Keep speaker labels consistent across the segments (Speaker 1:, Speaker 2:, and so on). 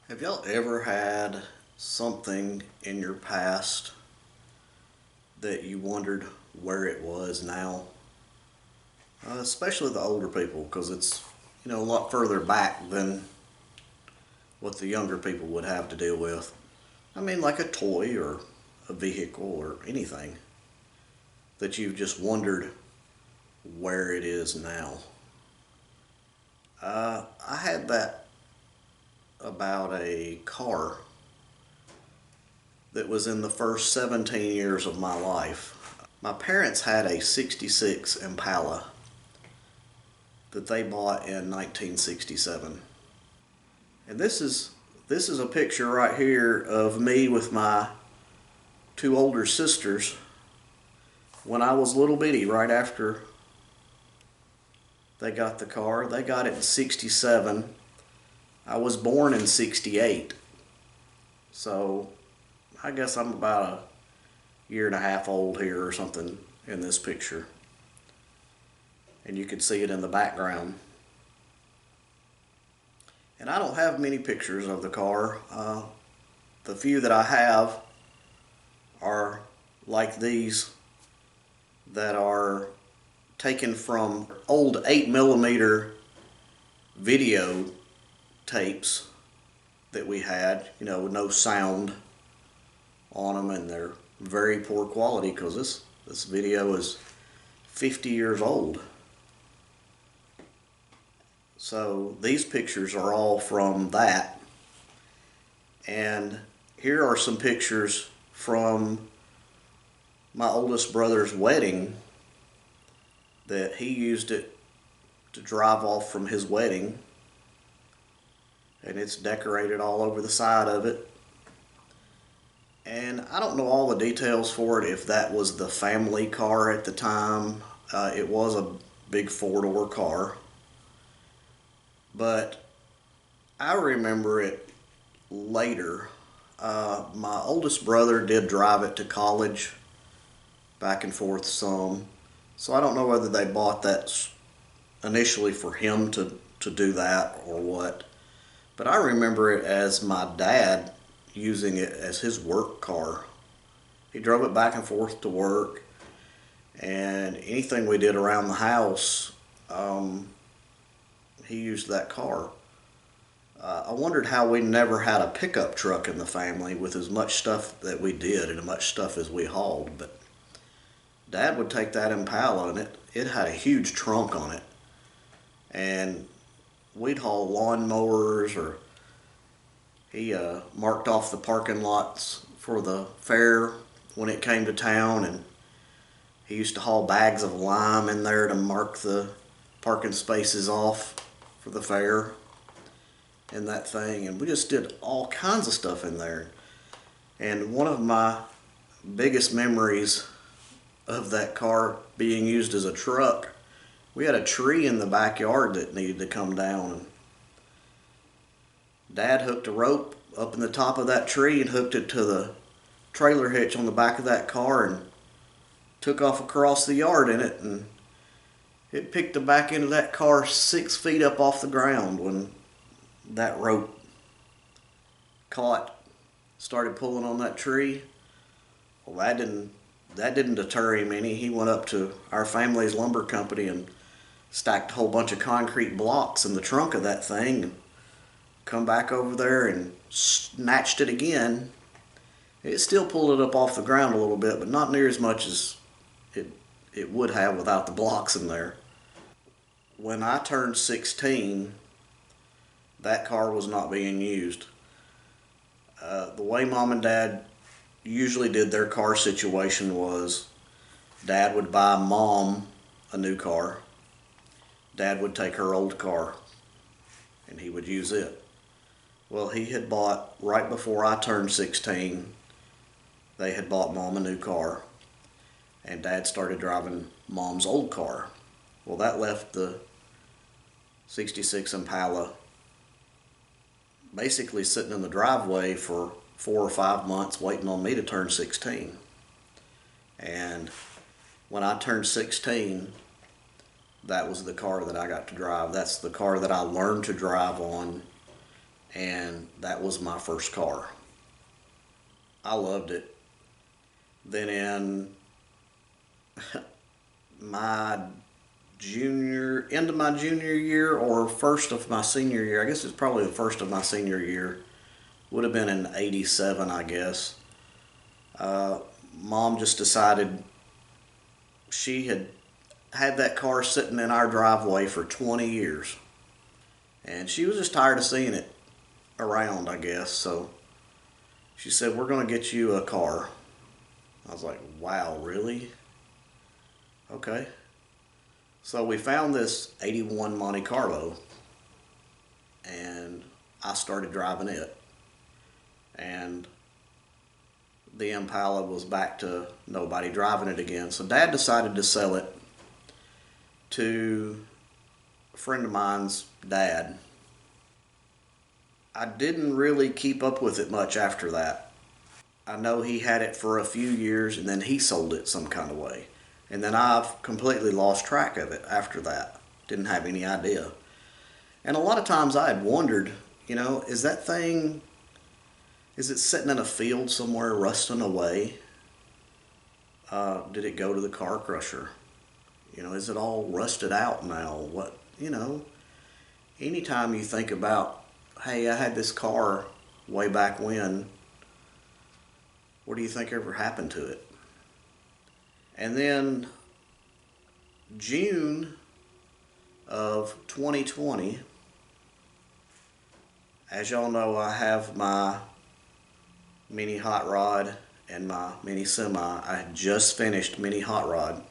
Speaker 1: Have y'all ever had something in your past that you wondered where it was now? Especially the older people, because it's a lot further back than what the younger people would have to deal with. I mean, like a toy or a vehicle or anything that you've just wondered where it is now. I had that about a car that was in the first 17 years of my life. My parents had a 66 Impala that they bought in 1967. And this is a picture right here of me with my two older sisters when I was little bitty, right after they got the car. They got it in 67. I was born in 68. So I guess I'm about a year and a half old here or something in this picture. And you can see it in the background. And I don't have many pictures of the car. The few that I have are like these that are taken from old 8mm video tapes that we had, with no sound on them, and they're very poor quality because this video is 50 years old. So these pictures are all from that. And here are some pictures from my oldest brother's wedding that he used it to drive off from his wedding. And it's decorated all over the side of it. And I don't know all the details for it, if that was the family car at the time. It was a big four-door car. But I remember it later. My oldest brother did drive it to college, back and forth some. So I don't know whether they bought that initially for him to do that or what. But I remember it as my dad using it as his work car. He drove it back and forth to work, and anything we did around the house, he used that car. I wondered how we never had a pickup truck in the family with as much stuff that we did and as much stuff as we hauled. But Dad would take that Impala, and it had a huge trunk on it. And we'd haul lawnmowers, or he marked off the parking lots for the fair when it came to town, and he used to haul bags of lime in there to mark the parking spaces off for the fair and that thing. And we just did all kinds of stuff in there. And one of my biggest memories of that car being used as a truck, we had a tree in the backyard that needed to come down, and Dad hooked a rope up in the top of that tree and hooked it to the trailer hitch on the back of that car and took off across the yard in it, and it picked the back end of that car 6 feet up off the ground when that rope started pulling on that tree. Well, that didn't deter him any. He went up to our family's lumber company and stacked a whole bunch of concrete blocks in the trunk of that thing, and come back over there and snatched it again. It still pulled it up off the ground a little bit, but not near as much as it would have without the blocks in there. When I turned 16, that car was not being used. The way Mom and Dad usually did their car situation was Dad would buy Mom a new car. Dad would take her old car and he would use it. Well, he had bought, right before I turned 16, they had bought Mom a new car, and Dad started driving Mom's old car. Well, that left the 66 Impala basically sitting in the driveway for 4 or 5 months waiting on me to turn 16. And when I turned 16, that was the car that I got to drive. That's the car that I learned to drive on and that was my first car. I loved it. Then in my end of my junior year or first of my senior year, I guess it's probably the first of my senior year, would have been in '87, I guess. Mom just decided she had that car sitting in our driveway for 20 years. And she was just tired of seeing it around, I guess. So she said, "We're going to get you a car." I was like, "Wow, really?" Okay. So we found this '81 Monte Carlo, and I started driving it. And the Impala was back to nobody driving it again. So Dad decided to sell it to a friend of mine's dad. I didn't really keep up with it much after that. I know he had it for a few years and then he sold it some kind of way. And then I've completely lost track of it after that. Didn't have any idea. And a lot of times I had wondered, is that thing, is it sitting in a field somewhere rusting away? Did it go to the car crusher? Is it all rusted out now? Anytime you think about, hey, I had this car way back when, what do you think ever happened to it? And then June of 2020, as y'all know, I have my mini hot rod and my mini semi. I had just finished mini hot rod,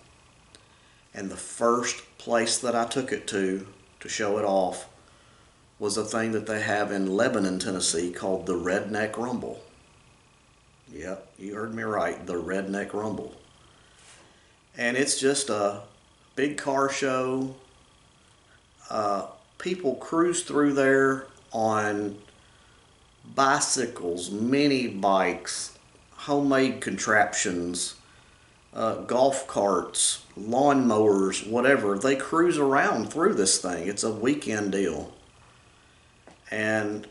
Speaker 1: and the first place that I took it to show it off was a thing that they have in Lebanon, Tennessee called the Redneck Rumble. Yep, you heard me right, the Redneck Rumble. And it's just a big car show. People cruise through there on bicycles, mini bikes, homemade contraptions, golf carts, lawn mowers, whatever. They cruise around through this thing. It's a weekend deal. And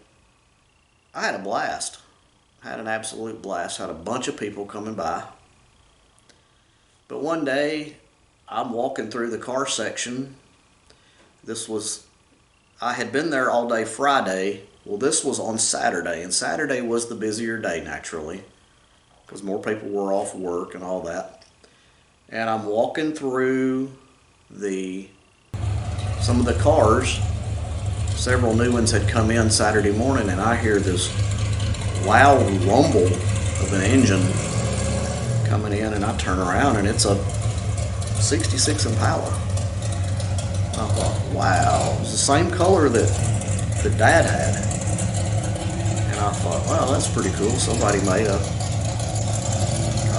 Speaker 1: I had a blast. I had an absolute blast. Had a bunch of people coming by. But one day, I'm walking through the car section. I had been there all day Friday. Well, this was on Saturday, and Saturday was the busier day, naturally, because more people were off work and all that. And I'm walking through some of the cars. Several new ones had come in Saturday morning, and I hear this loud rumble of an engine coming in, and I turn around, and it's a '66 Impala. I thought, wow, it was the same color that Dad had. And I thought, wow, that's pretty cool. Somebody made out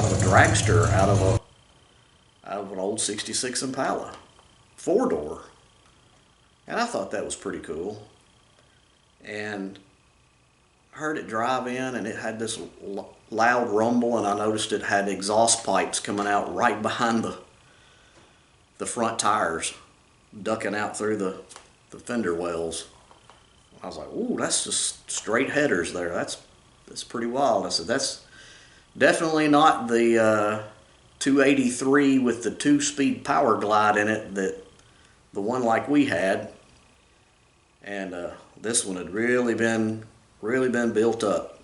Speaker 1: of a dragster out of an old '66 Impala, 4-door. And I thought that was pretty cool. And heard it drive in, and it had this loud rumble, and I noticed it had exhaust pipes coming out right behind the front tires, ducking out through the fender wells. I was like, ooh, that's just straight headers there. That's pretty wild. I said, that's definitely not the 283 with the 2-speed power glide in it, that the one like we had. And this one had really been built up.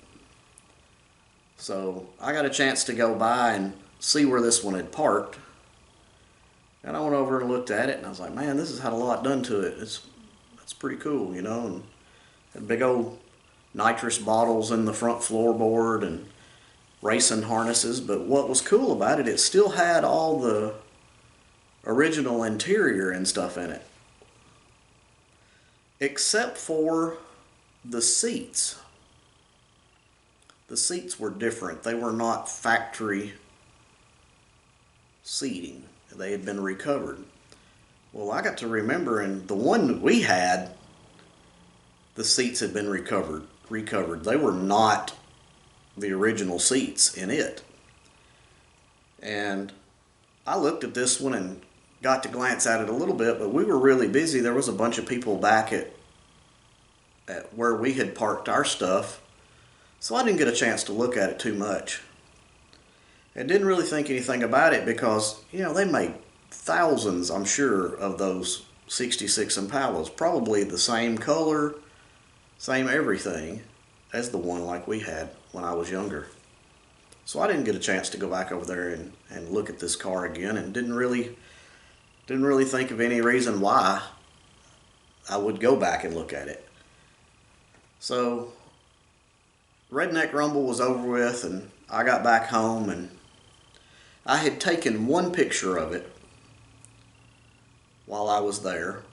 Speaker 1: So I got a chance to go by and see where this one had parked. And I went over and looked at it, and I was like, man, this has had a lot done to it. It's pretty cool, and had big old nitrous bottles in the front floorboard and racing harnesses. But what was cool about it, it still had all the original interior and stuff in it, except for the seats. The seats were different. They were not factory seating. They had been recovered. Well, I got to remember, in the one that we had, the seats had been recovered. They were not the original seats in it. And I looked at this one and got to glance at it a little bit, but we were really busy. There was a bunch of people back at at where we had parked our stuff, so I didn't get a chance to look at it too much. And didn't really think anything about it because, you know, they made thousands, I'm sure, of those 66 Impalas. Probably the same color, same everything as the one like we had when I was younger. So I didn't get a chance to go back over there and look at this car again, and didn't really think of any reason why I would go back and look at it. So Redneck Rumble was over with, and I got back home, and I had taken one picture of it while I was there,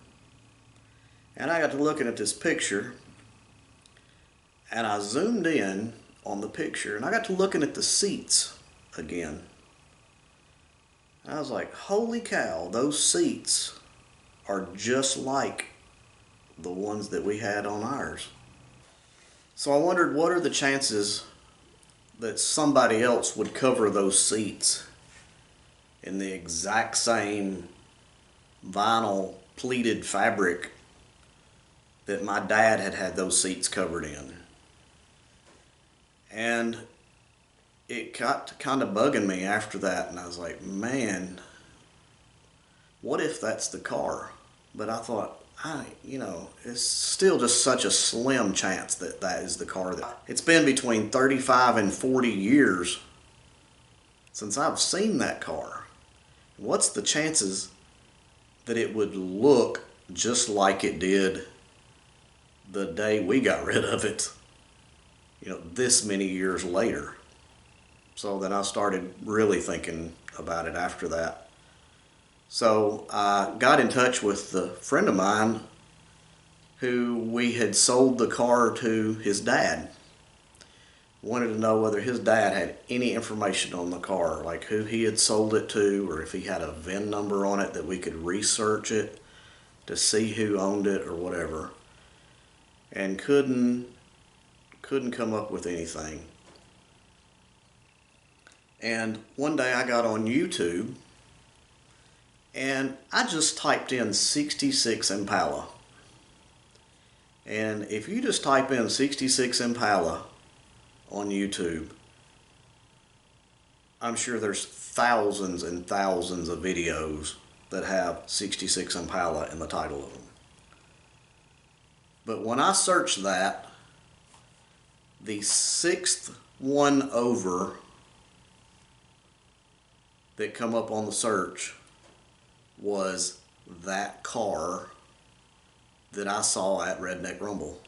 Speaker 1: and I got to looking at this picture, and I zoomed in on the picture, and I got to looking at the seats again. I was like, holy cow, those seats are just like the ones that we had on ours. So I wondered, what are the chances that somebody else would cover those seats in the exact same vinyl pleated fabric that my dad had those seats covered in? And it got to kind of bugging me after that, and I was like, man, what if that's the car? But I thought, it's still just such a slim chance that that is the car. It's been between 35 and 40 years since I've seen that car. What's the chances that it would look just like it did the day we got rid of it, this many years later? So then I started really thinking about it after that. So I got in touch with a friend of mine who we had sold the car to his dad. Wanted to know whether his dad had any information on the car, like who he had sold it to, or if he had a VIN number on it that we could research it to see who owned it or whatever. And couldn't come up with anything. And one day I got on YouTube and I just typed in 66 Impala. And if you just type in 66 Impala on YouTube, I'm sure there's thousands and thousands of videos that have 66 Impala in the title of them. But when I searched that, the sixth one over that come up on the search was that car that I saw at Redneck Rumble.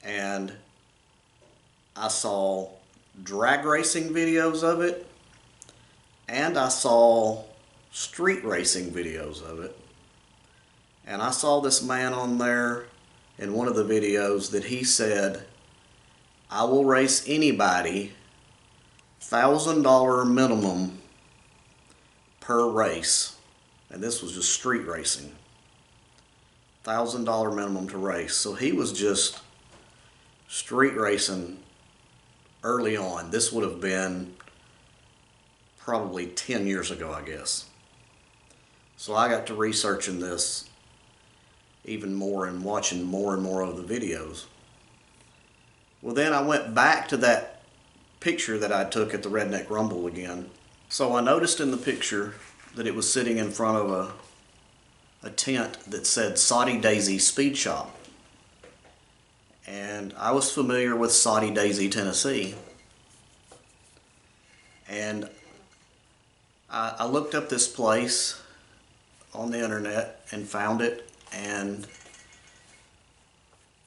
Speaker 1: And I saw drag racing videos of it, and I saw street racing videos of it. And I saw this man on there in one of the videos that he said, I will race anybody $1,000 minimum per race. And this was just street racing. $1,000 minimum to race. So he was just street racing early on. This would have been probably 10 years ago, I guess. So I got to researching this even more and watching more and more of the videos. Well, then I went back to that picture that I took at the Redneck Rumble again. So I noticed in the picture that it was sitting in front of a tent that said Soddy Daisy Speed Shop. And I was familiar with Soddy Daisy, Tennessee. And I looked up this place on the internet and found it and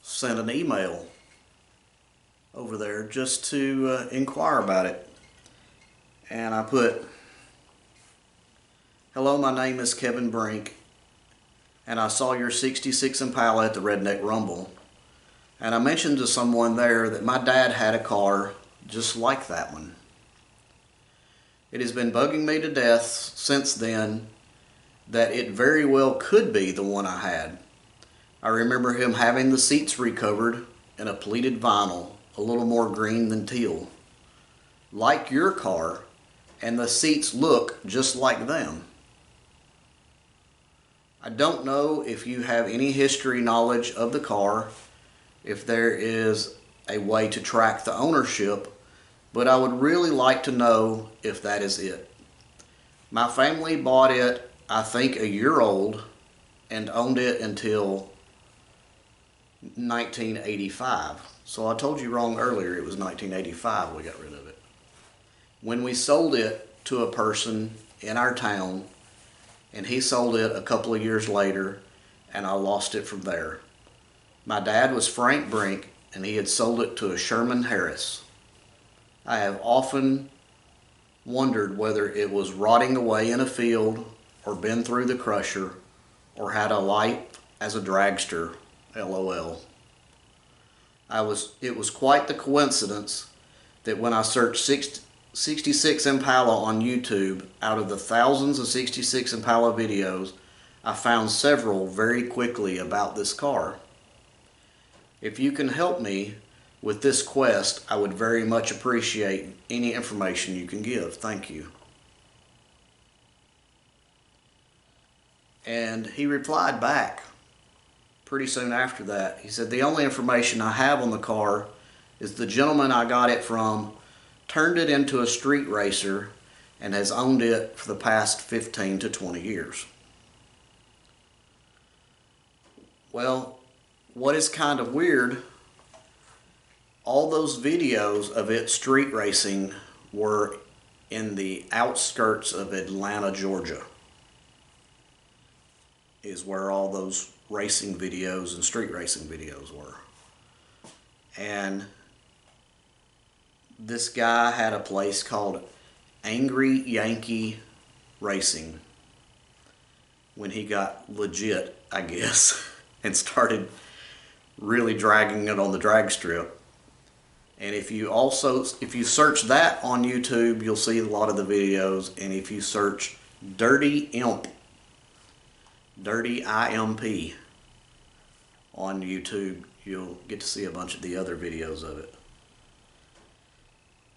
Speaker 1: sent an email over there just to inquire about it. And I put, hello, my name is Kevin Brink, and I saw your 66 Impala at the Redneck Rumble. And I mentioned to someone there that my dad had a car just like that one. It has been bugging me to death since then that it very well could be the one I had. I remember him having the seats recovered in a pleated vinyl, a little more green than teal, like your car, and the seats look just like them. I don't know if you have any history knowledge of the car, if there is a way to track the ownership, but I would really like to know if that is it. My family bought it, I think, a year old and owned it until 1985. So I told you wrong earlier, it was 1985 we got rid of it. When we sold it to a person in our town, and he sold it a couple of years later, and I lost it from there. My dad was Frank Brink, and he had sold it to a Sherman Harris. I have often wondered whether it was rotting away in a field, or been through the crusher, or had a life as a dragster, LOL. It was quite the coincidence that when I searched 66 Impala on YouTube, out of the thousands of 66 Impala videos, I found several very quickly about this car. If you can help me with this quest, I would very much appreciate any information you can give. Thank you. And he replied back pretty soon after that. He said, the only information I have on the car is the gentleman I got it from turned it into a street racer and has owned it for the past 15 to 20 years. Well, what is kind of weird, all those videos of it street racing were in the outskirts of Atlanta, Georgia, is where all those racing videos and street racing videos were. And this guy had a place called Angry Yankee Racing when he got legit, I guess, and started really dragging it on the drag strip. And if you search that on YouTube, you'll see a lot of the videos. And if you search Dirty Imp, Dirty IMP on YouTube, you'll get to see a bunch of the other videos of it.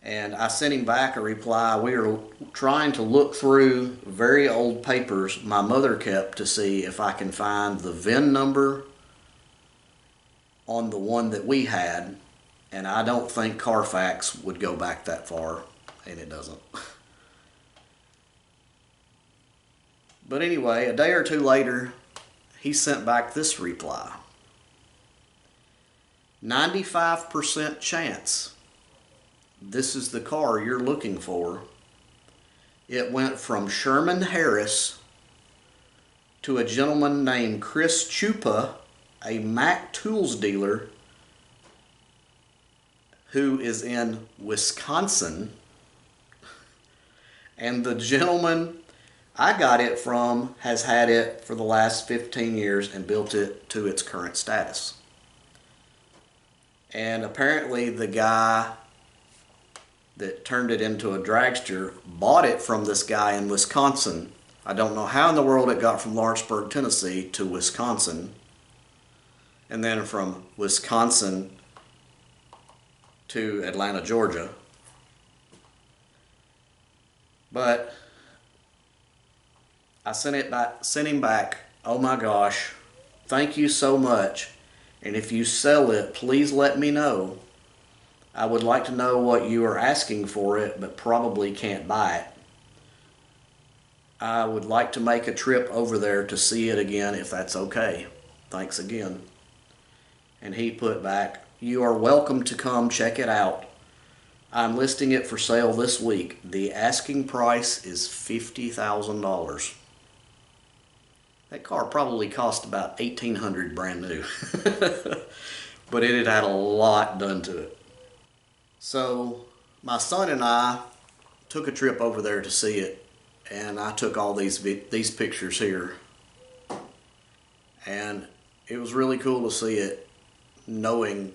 Speaker 1: And I sent him back a reply. We were trying to look through very old papers my mother kept to see if I can find the VIN number on the one that we had. And I don't think Carfax would go back that far, and it doesn't. But anyway, a day or two later, he sent back this reply. 95% chance this is the car you're looking for. It went from Sherman Harris to a gentleman named Chris Chupa, a Mack Tools dealer who is in Wisconsin. And the gentleman I got it from has had it for the last 15 years and built it to its current status. And apparently the guy that turned it into a dragster bought it from this guy in Wisconsin. I don't know how in the world it got from Lawrenceburg, Tennessee to Wisconsin, and then from Wisconsin to Atlanta, Georgia. But I sent him back, oh my gosh, thank you so much, and if you sell it, please let me know. I would like to know what you are asking for it, but probably can't buy it. I would like to make a trip over there to see it again if that's okay. Thanks again. And he put back, you are welcome to come check it out. I'm listing it for sale this week. The asking price is $50,000. That car probably cost about $1,800 brand new. But it had had a lot done to it. So my son and I took a trip over there to see it, and I took all these pictures here. And it was really cool to see it, knowing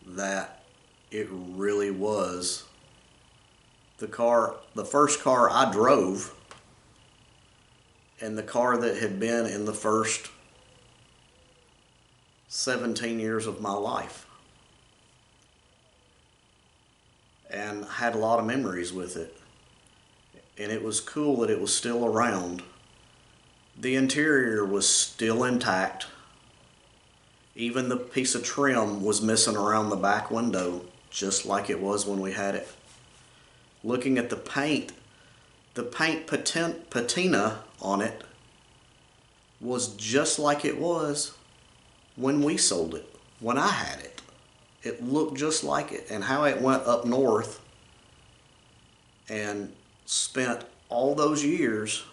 Speaker 1: that it really was the first car I drove, and the car that had been in the first 17 years of my life. And had a lot of memories with it. And it was cool that it was still around. The interior was still intact. Even the piece of trim was missing around the back window, just like it was when we had it. Looking at the paint patina on it was just like it was when we sold it, when I had it. It looked just like it, and how it went up north and spent all those years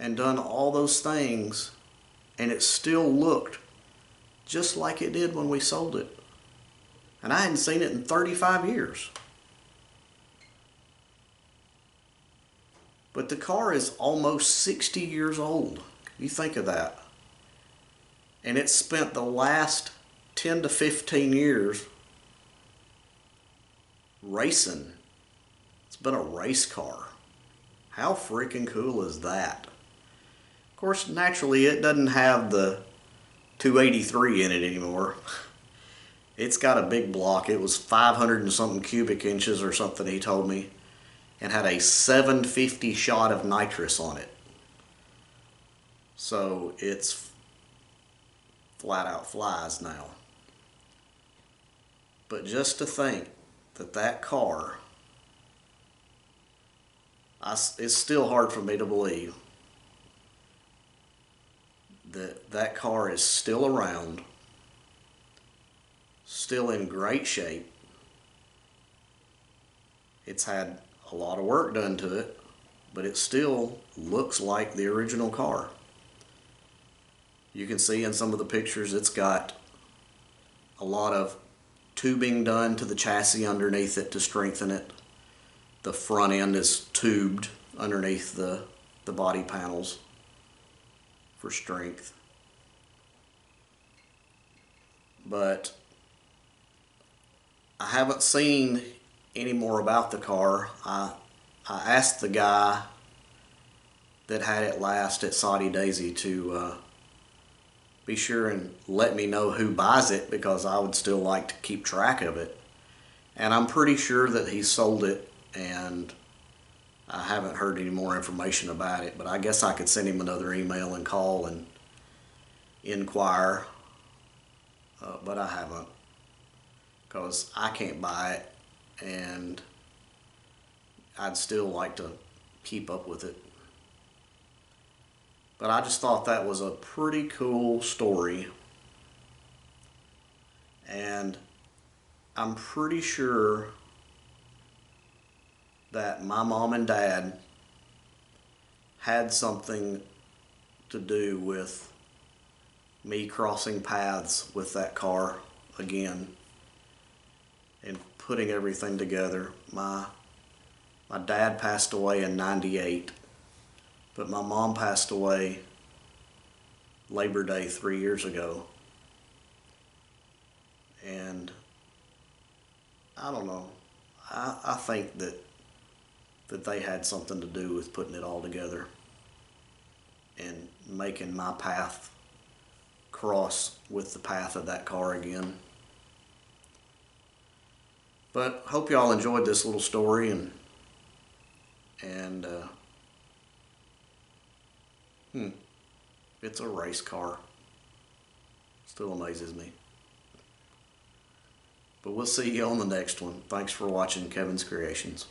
Speaker 1: and done all those things, and it still looked just like it did when we sold it. And I hadn't seen it in 35 years. But the car is almost 60 years old. You think of that. And it's spent the last 10 to 15 years racing. It's been a race car. How freaking cool is that? Of course, naturally, it doesn't have the 283 in it anymore. It's got a big block. It was 500 and something cubic inches or something, he told me, and had a 750 shot of nitrous on it. So it's flat out flies now. But just to think that that car, it's still hard for me to believe that that car is still around, still in great shape. It's had a lot of work done to it, but it still looks like the original car. You can see in some of the pictures it's got a lot of tubing done to the chassis underneath it to strengthen it. The front end is tubed underneath the body panels for strength. But I haven't seen any more about the car. I asked the guy that had it last at Saudi Daisy to be sure and let me know who buys it, because I would still like to keep track of it. And I'm pretty sure that he sold it, and I haven't heard any more information about it, but I guess I could send him another email and call and inquire, but I haven't, because I can't buy it, and I'd still like to keep up with it. But I just thought that was a pretty cool story, and I'm pretty sure that my mom and dad had something to do with me crossing paths with that car again and putting everything together. My dad passed away in '98, but my mom passed away Labor Day 3 years ago. And I don't know, I think that they had something to do with putting it all together and making my path cross with the path of that car again. But hope y'all enjoyed this little story, and it's a race car. Still amazes me. But we'll see you on the next one. Thanks for watching Kevin's Creations.